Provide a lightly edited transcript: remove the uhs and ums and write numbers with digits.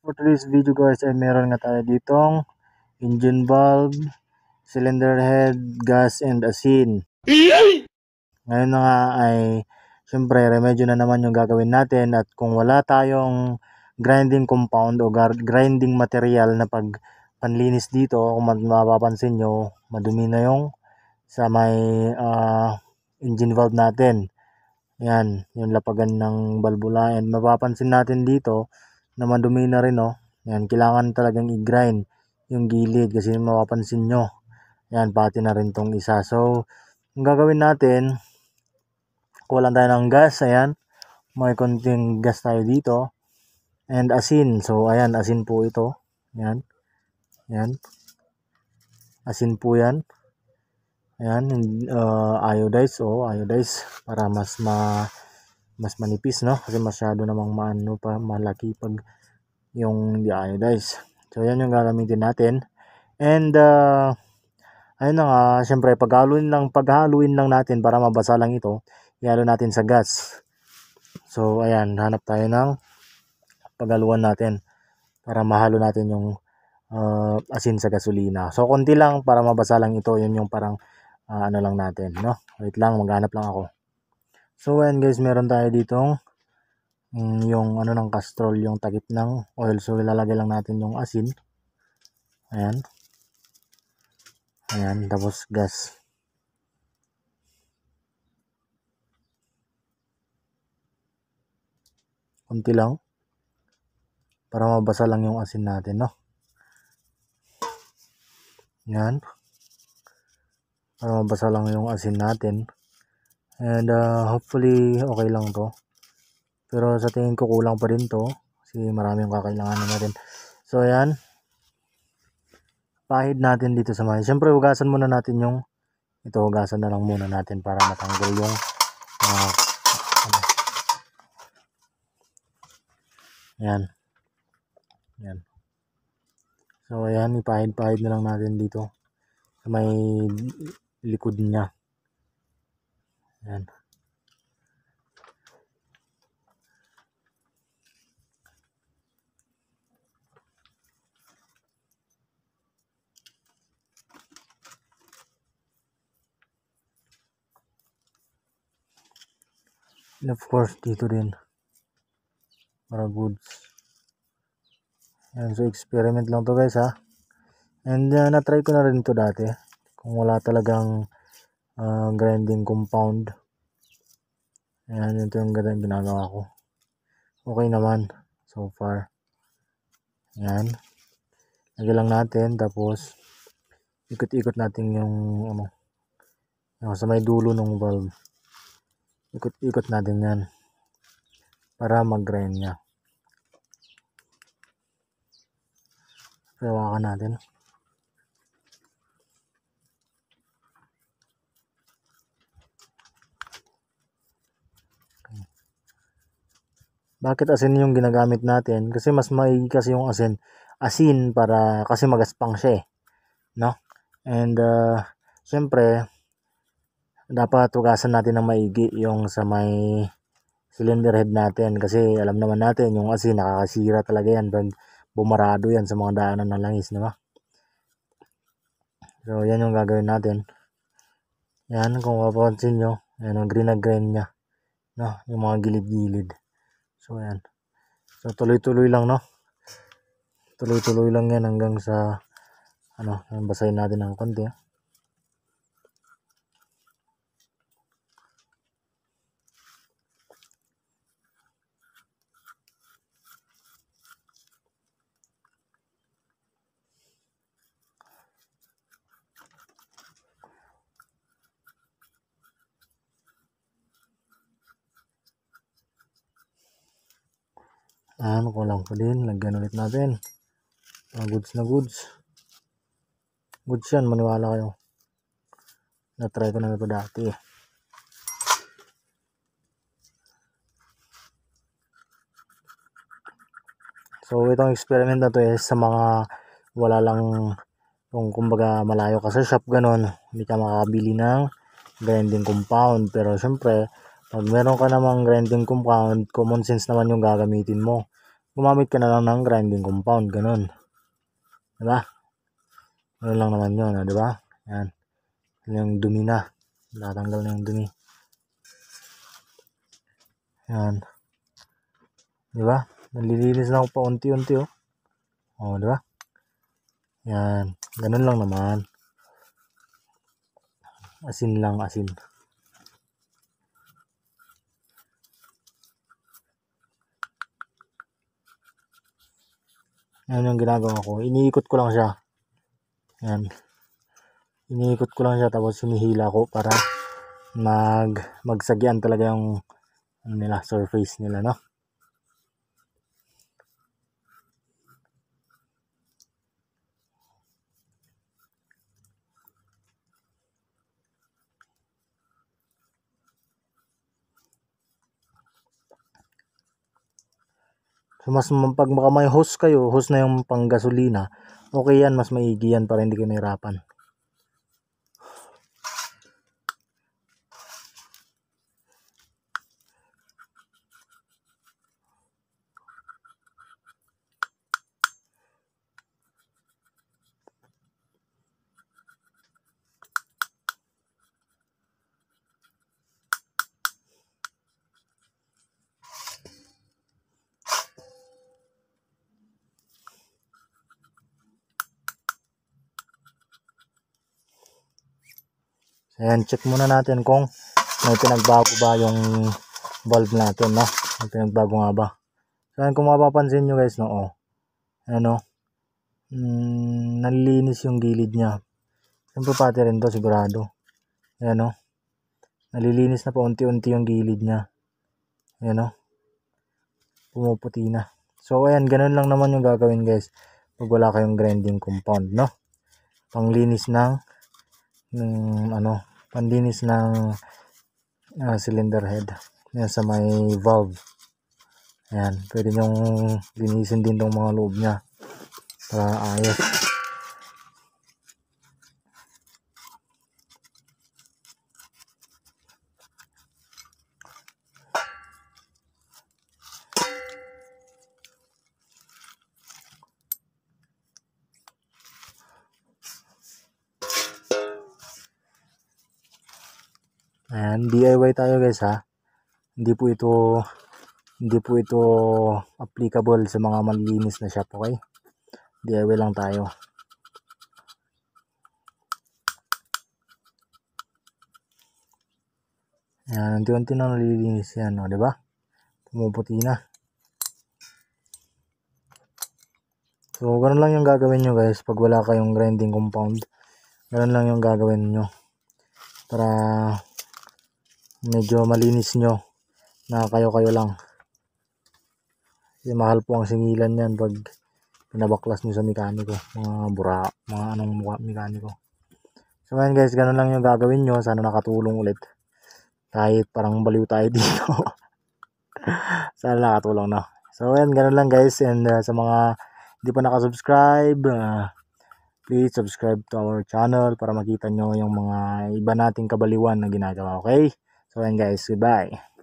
For today's video guys ay meron nga tayo ditong engine valve, cylinder head, gas and asin. Ngayon na nga ay syempre remedyo na naman yung gagawin natin, at kung wala tayong grinding compound o grinding material na pag panlinis dito, kung mapapansin nyo madumi na yung sa may engine valve natin. Yan, yung lapagan ng balbula, and mapapansin natin dito na madumi na rin, oh. Yan, kailangan talagang i-grind yung gilid kasi mapapansin nyo. Yan, pati na rin tong isa. So, ang gagawin natin, kuha lang tayo ng gas. Ayan, may konting gas tayo dito. And asin. So, ayan, asin po ito. Yan. Yan. Asin po yan. Ayan, iodize. Iodize para mas manipis, no? Kasi masyado namang malaki pag yung iodize. So, yan yung gagamitin natin. And, ayun na nga, syempre, paghaluin lang natin para mabasa lang ito. Ihalo natin sa gas. So, ayan, hanap tayo ng paghaluan natin para mahalo natin yung asin sa gasolina. So, konti lang para mabasa lang ito. Yun yung parang ano lang natin, no? Wait lang, maghanap lang ako. So, ayan guys, meron tayo ditong yung ano ng castrol, yung takip ng oil. So, ilalagay lang natin yung asin. Ayan. Ayan, tapos gas. Kunti lang. Para mabasa lang yung asin natin, no? Ayan. Para mabasa lang yung asin natin. And hopefully okay lang to. Pero sa tingin ko kulang pa rin to kasi maraming kakailanganin natin. So ayan, pahid natin dito sa may. Siyempre hugasan muna natin yung ito, hugasan na lang muna natin para matanggal yung ayan. Ayan. So ayan, ipahid-pahid na lang natin dito sa may likod niya. Ayan. And of course dito din para goods. Ayan, so experiment lang to guys, ha. And na-try ko na rin to dati kung wala talagang grinding compound. Ayan, ito yung ginagawa ko. Okay naman so far. Ayan, lagyan lang natin, tapos ikot-ikot natin yung yung sa may dulo ng valve. Ikot-ikot natin yan para mag-grind niya. Hawakan natin. Bakit asin yung ginagamit natin? Kasi mas maigi kasi yung asin para kasi magaspang siya, no? And syempre dapat hugasan natin ng maigi yung sa may cylinder head natin kasi alam naman natin yung asin nakakasira talaga yan pag bumarado yan sa mga daanan ng langis, di ba? So yan yung gagawin natin. Yan, kung mapapansin nyo, yan ang green na green nya, no? Yung mga gilid-gilid. So ayan. So tuloy-tuloy lang, no? Tuloy-tuloy lang yan hanggang sa basahin natin ng konti. Kulang pa din. Lagyan ulit natin. Goods na goods. Goods yan, maniwala kayo. Na-try ko na ito dati. So itong experiment na to sa mga wala lang, kung kumbaga malayo ka sa shop ganun, hindi ka makabili ng grinding compound. Pero syempre pag meron ka namang grinding compound, common sense naman yung gagamitin mo. gumamit ka na lang ng grinding compound, ganun. Diba? Ganun lang naman yun, diba? Yan. Yung dumi na. Tatanggal na yung dumi. Yan. Diba? Nalilinis na ako pa unti-unti, oh. Oh, diba? Yan. Ganun lang naman. Asin lang, asin. Yan yung ginagawa ko. Iniikot ko lang siya. Yan. Iniikot ko lang siya tapos hinihila ko para magsagyan talaga yung nila, surface nila, no? So mas pag may hose kayo, hose na yung panggasolina, okay yan, mas maigi yan para hindi kayo mahirapan. Ayan, check muna natin kung may pinagbago ba yung valve natin, no? May pinagbago nga ba? So, ayan, kung mapapansin nyo guys, no? Oh, ano? Nalilinis yung gilid niya. Siyempre pati rin to, sigurado. Ayan, no? Nalilinis na pa unti-unti yung gilid niya. Ayan, no? Pumuputi na. So, ayan, ganun lang naman yung gagawin guys pag wala kayong grinding compound, no? Panglinis ng panlinis ng cylinder head. Yan sa may valve. Ayan, pwede nyong linisin din tong mga loob niya para ayos. Ayan, DIY tayo guys, ha. Hindi po ito applicable sa mga malilinis na shop, okay? DIY lang tayo. Ayan, unti-unti na nalilinis yan, o, diba? Pumuputi na. So, ganun lang yung gagawin nyo guys pag wala kayong grinding compound. Ganun lang yung gagawin nyo para medyo malinis nyo na kayo-kayo lang. Kasi mahal po ang singilan yan pag pinabaklas nyo sa mekaniko, mga anong mekaniko. So ngayon guys, ganun lang yung gagawin nyo. Sana nakatulong ulit. Kahit parang baliw tayo dito. Sana nakatulong, no? So ayan, ganun lang guys. And sa mga hindi pa nakasubscribe, please subscribe to our channel para makita nyo yung mga iba nating kabaliwan na ginagawa, okay? So ayan guys, goodbye.